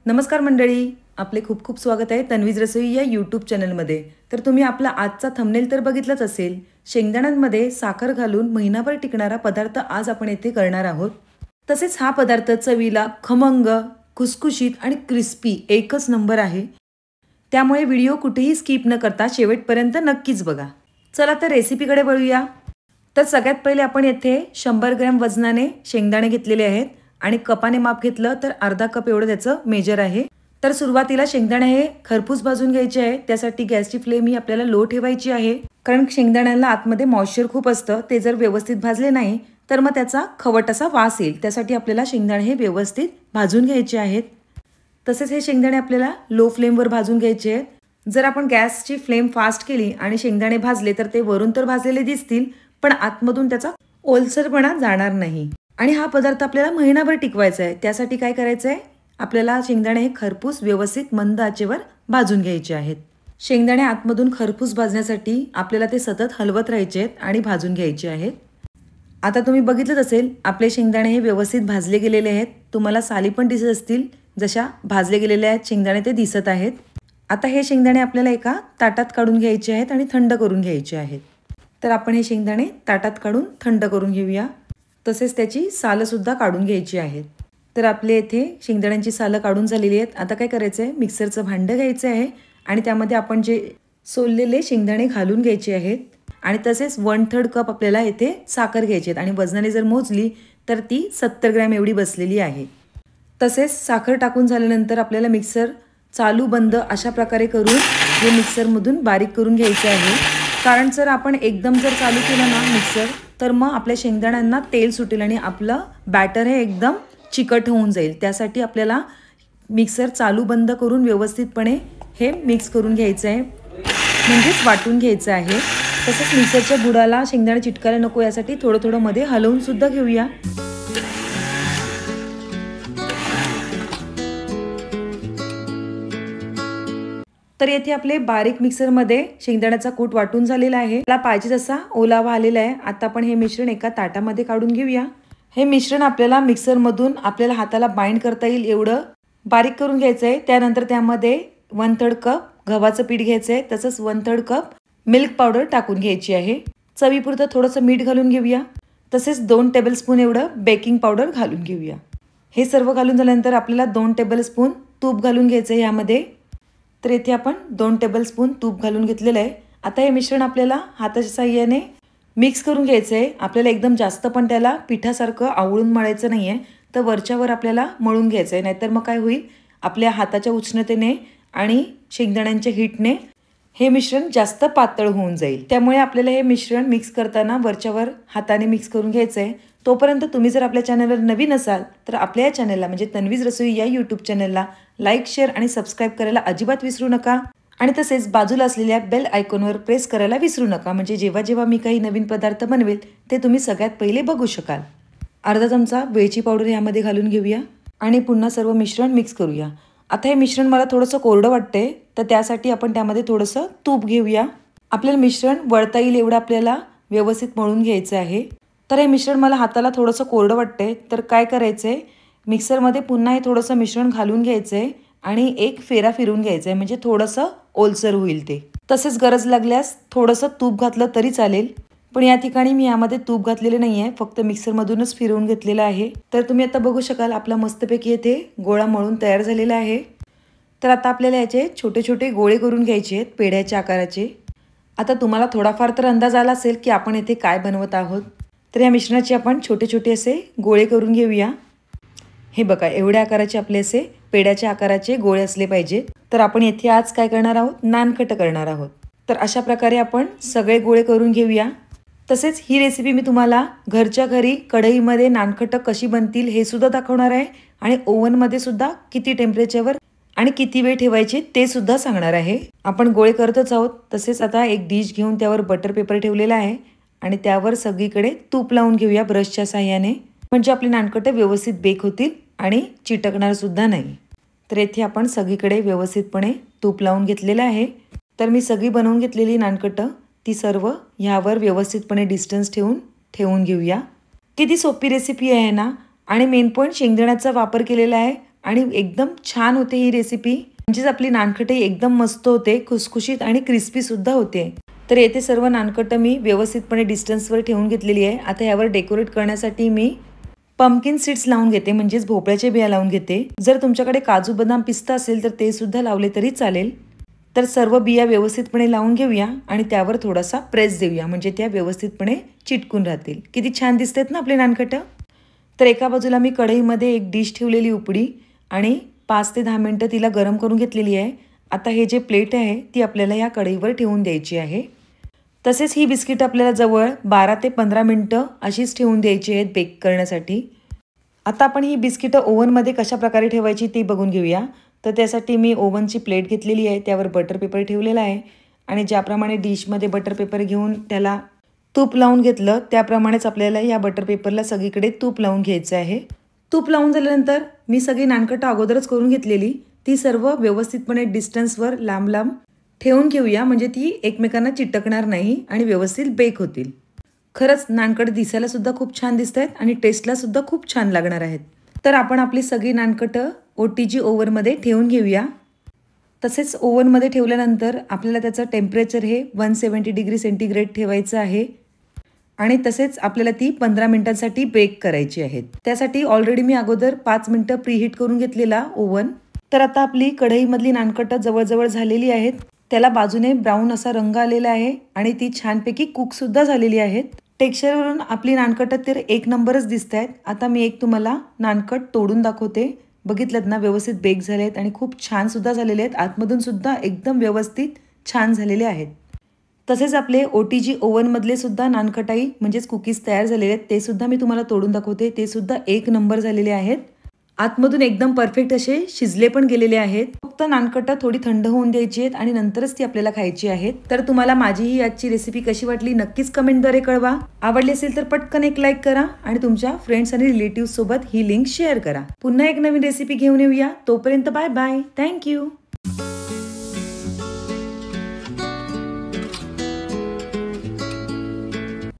नमस्कार मंडळी, आपले खूप खूप स्वागत आहे तन्वीज रसोई या यूट्यूब चॅनलमध्ये। तर तुम्ही आपला आजचा थंबनेल तर बघितलाच असेल। शेंगदाण्यांमध्ये साखर घालून महिनाभर टिकणारा पदार्थ आज आपण येथे करणार आहोत। तसेच हा पदार्थ चवीला खमंग, खुसखुशीत आणि क्रिस्पी एकच नंबर आहे। त्यामुळे व्हिडिओ कुठेही स्किप न करता शेवटपर्यंत नक्कीच बघा। चला तर रेसिपीकडे वळूया। तर सगळ्यात पहिले आपण येथे 100 ग्रॅम वजनाने शेंगदाणे घेतलेले आहेत आणि कपाने माप घेतलं तर अर्धा कप एवढं त्याचं मेजर आहे। तर सुरुवातीला शेंगदाणे हे खरपूस भाजून घ्यायचे आहे। त्यासाठी गॅसची फ्लेम ही आपल्याला लो ठेवायची आहे, कारण शेंगदाण्याला आतमध्ये मॉइश्चर खूप असतं। ते जर व्यवस्थित भाजले नाही तर मग त्याचा खवट असा वास येईल। त्यासाठी आपल्याला शेंगदाणे हे व्यवस्थित भाजून घ्यायचे आहेत। तसेच हे शेंगदाणे आपल्याला लो फ्लेमवर भाजून घ्यायचे आहेत। जर आपण गॅसची फ्लेम फास्ट केली आणि शेंगदाणे भाजले तर ते वरून तर भाजलेले दिसतील, पण आतमधून त्याचा ओलसरपणा जाणार नाही। आणि हा पदार्थ आपल्याला महिनाभर टिकवायचा आहे। त्यासाठी काय करायचं आहे, आपल्याला शेंगदाणे हे खरपूस व्यवस्थित मंद आचेवर भाजून घ्यायचे आहेत। शेंगदाणे आतमधून खरपूस भाजण्यासाठी आपल्याला ते सतत हलवत राहायचे आहेत आणि भाजून घ्यायचे आहेत। आता तुम्ही बघितलंच असेल, आपले शेंगदाणे हे व्यवस्थित भाजले गेलेले आहेत। तुम्हाला साली पण दिसत असतील, जशा भाजले गेलेले आहेत शेंगदाणे ते दिसत आहेत। आता हे शेंगदाणे आपल्याला एका ताटात काढून घ्यायचे आहेत आणि थंड करून घ्यायचे आहेत। तर आपण हे शेंगदाणे ताटात काढून थंड करून घेऊया। तसेच त्याची सालं सुद्धा काढून घ्यायची आहेत। तर आपले येथे शेंगदाण्यांची सालं काढून झालेली आहेत। आता काय करायचं आहे, मिक्सरचं भांडं घ्यायचं आहे आणि त्यामध्ये आपण जे सोललेले शेंगदाणे घालून घ्यायचे आहेत आणि तसेच 1/3 कप आपल्याला येथे साखर घ्यायची आहे आणि वजनाने जर मोजली तर ती 70 ग्रॅम एवढी बसलेली आहे। तसेच साखर टाकून झाल्यानंतर आपल्याला मिक्सर चालू बंद अशा प्रकारे करून हे मिक्सरमधून बारीक करून घ्यायचे आहे। कारण जर आपण एकदम जर चालू केलं ना मिक्सर, तर मग आपल्या शेंगदाण्यांना तेल सुटेल आणि आपलं बॅटर हे एकदम चिकट होऊन जाईल। त्यासाठी आपल्याला मिक्सर चालू बंद करून व्यवस्थितपणे हे मिक्स करून घ्यायचं आहे, म्हणजेच वाटून घ्यायचं आहे। तसंच मिक्सरच्या बुडाला शेंगदाणे चिटकायला नको यासाठी थोडं थोडं मध्ये हलवून सुद्धा घेऊया। तर येथे आपले बारीक मिक्सरमध्ये शेंगदाण्याचा कूट वाटून झालेला आहे। त्याला पाहिजे तसा ओलावा आलेला आहे। आता आपण हे मिश्रण एका ताटामध्ये काढून घेऊया। हे मिश्रण आपल्याला मिक्सरमधून आपल्याला हाताला बाइंड करता येईल एवढं बारीक करून घ्यायचं आहे। त्यानंतर त्यामध्ये 1/3 कप गव्हाचं पीठ घ्यायचं आहे, तसंच 1/3 कप मिल्क पावडर टाकून घ्यायची आहे। चवीपुरतं थोडंसं मीठ घालून घेऊया। तसेच 2 टेबलस्पून एवढं बेकिंग पावडर घालून घेऊया। हे सर्व घालून झाल्यानंतर आपल्याला 2 टेबलस्पून तूप घालून घ्यायचं आहे यामध्ये। तर इथे आपण 2 टेबलस्पून तूप घालून घेतलेलं आहे। आता हे मिश्रण आपल्याला हाताच्या साहाय्याने मिक्स करून घ्यायचं आहे। आपल्याला एकदम जास्त पण त्याला पिठासारखं आवळून मळायचं नाही आहे, तर वरच्यावर आपल्याला मळून घ्यायचं आहे। नाहीतर मग काय होईल, आपल्या हाताच्या उष्णतेने आणि शेंगदाण्यांच्या हीटने हे मिश्रण जास्त पातळ होऊन जाईल। त्यामुळे आपल्याला हे मिश्रण मिक्स करताना वरच्यावर हाताने मिक्स करून घ्यायचं आहे। तोपर्यंत तुम्ही जर आपल्या चॅनलवर नवीन असाल तर आपल्या या चॅनलला म्हणजे तन्वीज रसोई या यूट्यूब चॅनलला लाईक, शेअर आणि सबस्क्राईब करायला अजिबात विसरू नका। आणि तसेच बाजूला असलेल्या बेल आयकॉनवर प्रेस करायला विसरू नका, म्हणजे जेव्हा जेव्हा मी काही नवीन पदार्थ बनवेल ते तुम्ही सगळ्यात पहिले बघू शकाल। अर्धा चमचा वेलची पावडर यामध्ये घालून घेऊया आणि पुन्हा सर्व मिश्रण मिक्स करूया। आता हे मिश्रण मला थोडंसं कोरडं वाटते, तर त्यासाठी आपण त्यामध्ये थोडंसं तूप घेऊया। आपल्याला मिश्रण वळता येईल एवढं आपल्याला व्यवस्थित मळून घ्यायचं आहे। तर हे मिश्रण मला हाताला थोडंसं कोरडं वाटते, तर काय करायचं आहे, मिक्सरमध्ये पुन्हा हे थोडंसं मिश्रण घालून घ्यायचं आहे आणि एक फेरा फिरवून घ्यायचं आहे, म्हणजे थोडंसं ओलसर होईल ते। तसेच गरज लागल्यास थोडंसं तूप घातलं तरी चालेल, पण या ठिकाणी मी यामध्ये तूप घातलेले नाही आहे, फक्त मिक्सरमधूनच फिरवून घेतलेलं आहे। तर तुम्ही आता बघू शकाल आपला मस्तपैकी येथे गोळा मळून तयार झालेला आहे। तर आता आपल्याला याचे छोटे छोटे गोळे करून घ्यायचे आहेत पेढ्याच्या आकाराचे। आता तुम्हाला थोडाफार तर अंदाज आला असेल की आपण येथे काय बनवत आहोत। तर या मिश्रणाचे आपण छोटे छोटे असे गोळे करून घेऊया। हे बघा, एवढ्या आकाराचे आपले असे पेढ्याच्या आकाराचे गोळे असले पाहिजे। तर आपण येथे आज काय करणार आहोत, नानकट करणार आहोत। तर अशा प्रकारे आपण सगळे गोळे करून घेऊया। तसेच ही रेसिपी मी तुम्हाला घरच्या घरी कढईमध्ये नानकट कशी बनतील हे सुद्धा दाखवणार आहे आणि ओव्हनमध्ये सुद्धा किती टेम्परेचरवर आणि किती वेळ ठेवायचे ते सुद्धा सांगणार आहे। आपण गोळे करतच आहोत। तसेच आता एक डिश घेऊन त्यावर बटर पेपर ठेवलेला आहे आणि त्यावर सगळीकडे तूप लावून घेऊया ब्रशच्या साहाय्याने, म्हणजे आपली नानकट व्यवस्थित बेक होतील आणि चिटकणार सुद्धा नाही। तर येथे आपण सगळीकडे व्यवस्थितपणे तूप लावून घेतलेलं आहे। तर मी सगळी बनवून घेतलेली नानकट ती सर्व ह्यावर व्यवस्थितपणे डिस्टन्स ठेवून घेऊया। किती सोपी रेसिपी आहे ना, आणि मेन पॉइंट शेंगदाण्याचा वापर केलेला आहे, आणि एकदम छान होते ही रेसिपी. म्हणजेच आपली नानकटे एकदम मस्त होते, खुसखुशीत आणि क्रिस्पी सुद्धा होते. तर येथे सर्व नानकटं मी व्यवस्थितपणे डिस्टन्सवर ठेवून घेतलेली आहे. आता यावर डेकोरेट करण्यासाठी मी पंपकिन सीड्स लावून घेते, म्हणजेच भोपळ्याचे बिया लावून घेते. जर तुमच्याकडे काजू बदाम पिस्ता असेल तर ते सुद्धा लावले तरी चालेल. तर सर्व बिया व्यवस्थितपणे लावून घेऊया आणि त्यावर थोडासा प्रेस देऊया, म्हणजे त्या व्यवस्थितपणे चिटकून राहतील. किती छान दिसतात ना आपले नानकटं. तर एका बाजूला मी कढईमध्ये एक डिश ठेवलेली उपडी आणि 5 ते 10 मिनिटं तिला गरम करून घेतलेली आहे. आता हे जे प्लेट आहे ती आपल्याला या कढईवर ठेवून द्यायची आहे. तसेच ही बिस्किट आपल्याला जवळ 12 ते 15 मिनिटं अशीच ठेवून द्यायची आहेत बेक करण्यासाठी. आता आपण ही बिस्किटं ओव्हनमध्ये कशा प्रकारे ठेवायची ते बघून घेऊया. तर त्यासाठी मी ओव्हनची प्लेट घेतलेली आहे, त्यावर बटर पेपर ठेवलेला आहे आणि ज्याप्रमाणे डिशमध्ये बटर पेपर घेऊन त्याला तूप लावून घेतलं त्याप्रमाणेच आपल्याला या बटर पेपरला सगळीकडे तूप लावून घ्यायचं आहे. तूप लावून झाल्यानंतर मी सगळी नानकटं अगोदरच करून घेतलेली ती सर्व व्यवस्थितपणे डिस्टन्सवर लांब लांब ठेवून घेऊया, म्हणजे ती एकमेकांना चिटकणार नाही आणि व्यवस्थित बेक होतील. खरंच नानकट दिसायला सुद्धा खूप छान दिसत आहेत आणि टेस्टला सुद्धा खूप छान लागणार आहेत. तर आपण आपली सगळी नानकटं OTG ओव्हनमध्ये ठेवून घेऊया. तसेच ओव्हनमध्ये ठेवल्यानंतर आपल्याला त्याचं टेम्परेचर हे 170 डिग्री सेंटीग्रेड ठेवायचं आहे आणि तसेच आपल्याला ती 15 मिनिटांसाठी बेक करायची आहेत. त्यासाठी ऑलरेडी मी अगोदर 5 मिनिटं प्रीहीट करून घेतलेला ओव्हन. तर आता आपली कढईमधली नानकटं जवळजवळ झालेली आहेत. त्याला बाजूने ब्राऊन असा रंग आलेला आहे आणि ती छानपैकी कुकसुद्धा झालेली आहेत. टेक्स्चरवरून आपली नानकटं तर एक नंबरच दिसत आहेत. आता मी एक तुम्हाला नानकट तोडून दाखवते. बघितलं ना, व्यवस्थित बेक झाले आहेत आणि खूप छान सुद्धा झालेले आहेत. आतमधून सुद्धा एकदम व्यवस्थित छान झालेले आहेत. तसेच आपले OTG ओव्हनमधले सुद्धा नानकटाई म्हणजेच कुकीज तयार झालेले आहेत, ते सुद्धा मी तुम्हाला तोडून दाखवते. ते सुद्धा एक नंबर झालेले आहेत. आतमधून एकदम परफेक्ट असे शिजले पण गेलेले आहेत. फक्त नानकटं थोडी थंड होऊन द्यायची आहेत आणि नंतरच ती आपल्याला खायची आहेत. तर तुम्हाला माझी ही आजची रेसिपी कशी वाटली नक्कीच कमेंटद्वारे कळवा. आवडली असेल तर पटकन एक लाईक करा आणि तुमच्या फ्रेंड्स आणि रिलेटिव्ह सोबत ही लिंक शेअर करा. पुन्हा एक नवीन रेसिपी घेऊन येऊया. तोपर्यंत बाय बाय. थँक्यू.